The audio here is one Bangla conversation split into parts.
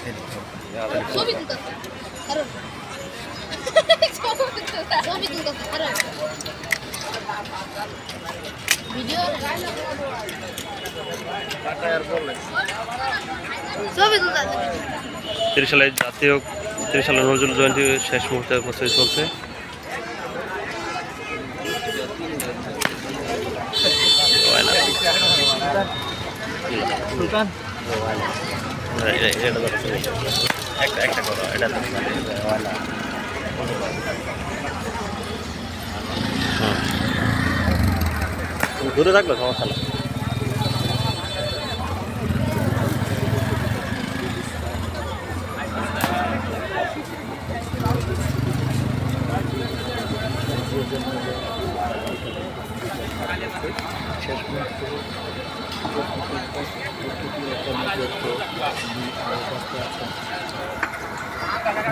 ছবি তুলতেছে কারণ ছবি তুলতেছে কারণ ভিডিও ছবি তুলতেছে 30 সালে জাতীয় 30 সালে নজরুল জয়ন্তী শেষ মুহূর্তে প্রস্তুতি চলছে। একটা করো এটা দূরে থাকলো সমস্যা না।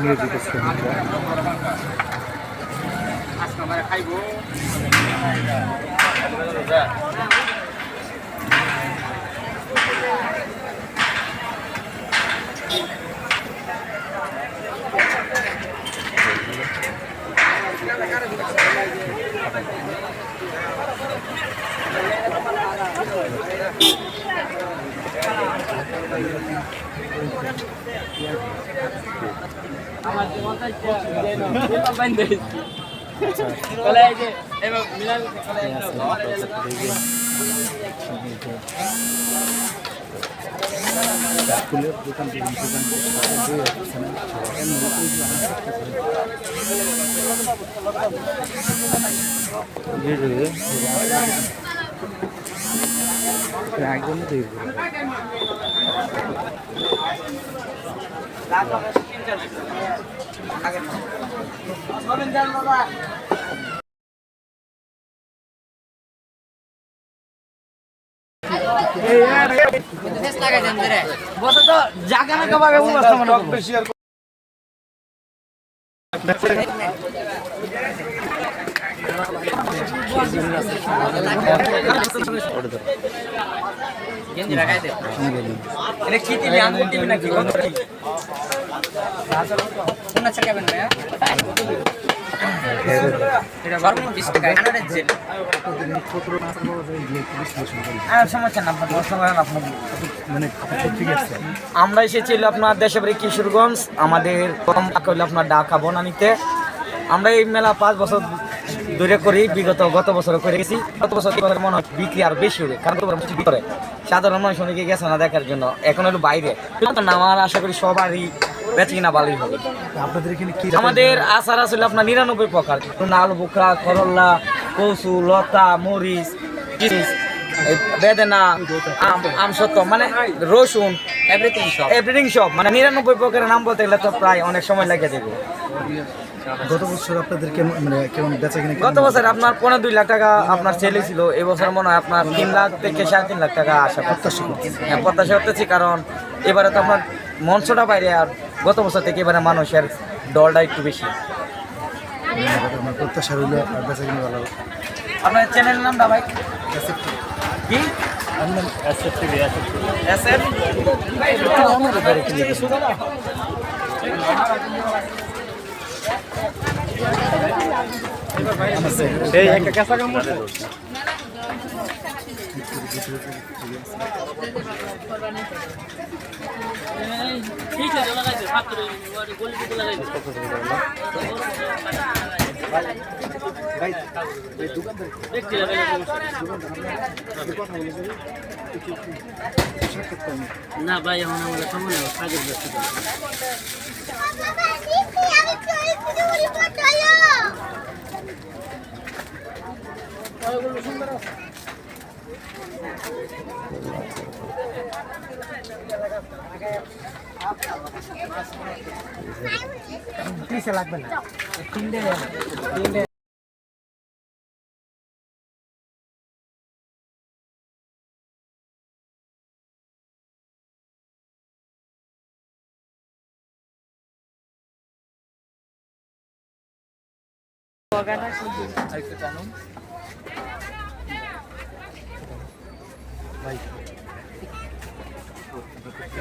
নিয়োজিত শ্রমিকরা আমার জীবনটা বাইন্দে কলে এই যে এবার মিলাল কলে ফুলের দোকান একদম তৈরি বসে তো জায়গা না কমাবে বেশি আর গেঞ্জি লাগাই দে এটা কি দিবি আঙ্গুল দিবি নাকি কোন চাকাবেন ভাইয়া এটা বারো 20 টাকা আনারের জেল সমস্যা না আপনার সময় আপনার মানে ঠিক আছে। আমরা এসেছিলাম আপনার দেশবাড়ি কিশোরগঞ্জ, আমাদের প্রথম হলো আপনার ঢাকা বনানীতে। আমরা এই মেলা 5 বছর ধরে করি, গত বছর করে গেছি। গত বছর মনে হয় বিক্রি আর বেশি হবে, কারণ ভিতরে সাধারণ মানুষ অনেকে গেছে না দেখার জন্য, এখন হলো বাইরে। আমার আশা করি সবারই বেঁচে কিনা ভালোই হবে। আপনাদের এখানে কি আমাদের আচার আসলে আপনার 99 প্রকার, আলু বোখরা, করল্লা, কচু, লতা, মরিচ, বেদেনা, আমসত্ব, মানে রসুন, এভরিথিং সব মানে 99 প্রকারের নাম বলতে গেলে তো প্রায় অনেক সময় লেগে যাবে। গত বছর আপনাদের কেমন বেচা কিনা? গত বছর আপনার 2.5 লাখ টাকা আপনার সেলে ছিল, এবছর মনে হয় আপনার 3 লাখ থেকে 3.5 লাখ টাকা আশা প্রত্যাশা করতেছি। কারণ এবারে তো আপনার মঞ্চটা বাইরে, আর গত বছর থেকে এবারে মানুষের দলটা একটু বেশি। প্রত্যাশা রইল বেচা কিনা ভালো। আপনার চ্যানেলের নামটা ভাই কি? একটা কাঁচা কাম না ভাই এখন আমাদের সময় নেই, কাজের ব্যস্ত। লাগবে না ভাই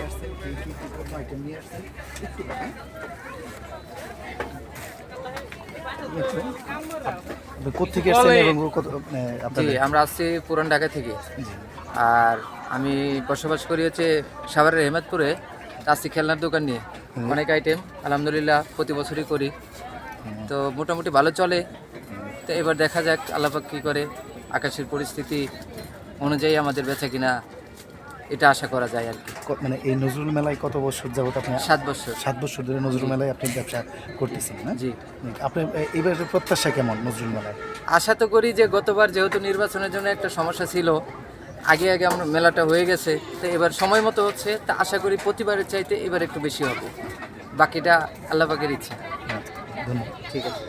আসছেন, কি কি আইটেম নিয়ে আসছেন একটু দেখান। কোথেকে আসছেন এবং কত জি আপনাদের আমরা আসছি পুরান ঢাকা থেকে। জি। আর আমি বসবাস করি হচ্ছে সাভারের হেমাদপুরে। আসছি খেলনার দোকান নিয়ে, অনেক আইটেম আলহামদুলিল্লাহ প্রতি বছরই করি, তো মোটামুটি ভালো চলে। তো এবার দেখা যাক আল্লাপাক কী করে, আকাশের পরিস্থিতি অনুযায়ী আমাদের বেচা কিনা এটা আশা করা যায় আর কি। মানে এই নজরুল মেলায় কত বছর যাবত আপনি 7 বছর। 7 বছর ধরে নজরুল মেলায় আপনি ব্যবসা করতেছেন না? জি, আপনি এবার প্রত্যাশা কেমন নজরুল মেলায়? আশা তো করি যে গতবার যেহেতু নির্বাচনের জন্য একটা সমস্যা ছিল, আগে আগে আমরা মেলাটা হয়ে গেছে, তো এবার সময় মতো হচ্ছে, তা আশা করি প্রতিবারের চাইতে এবার একটু বেশি হবে। বাকিটা আল্লাহ পাকের ইচ্ছা। হ্যাঁ, ধন্যবাদ। ঠিক আছে।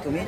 তুমি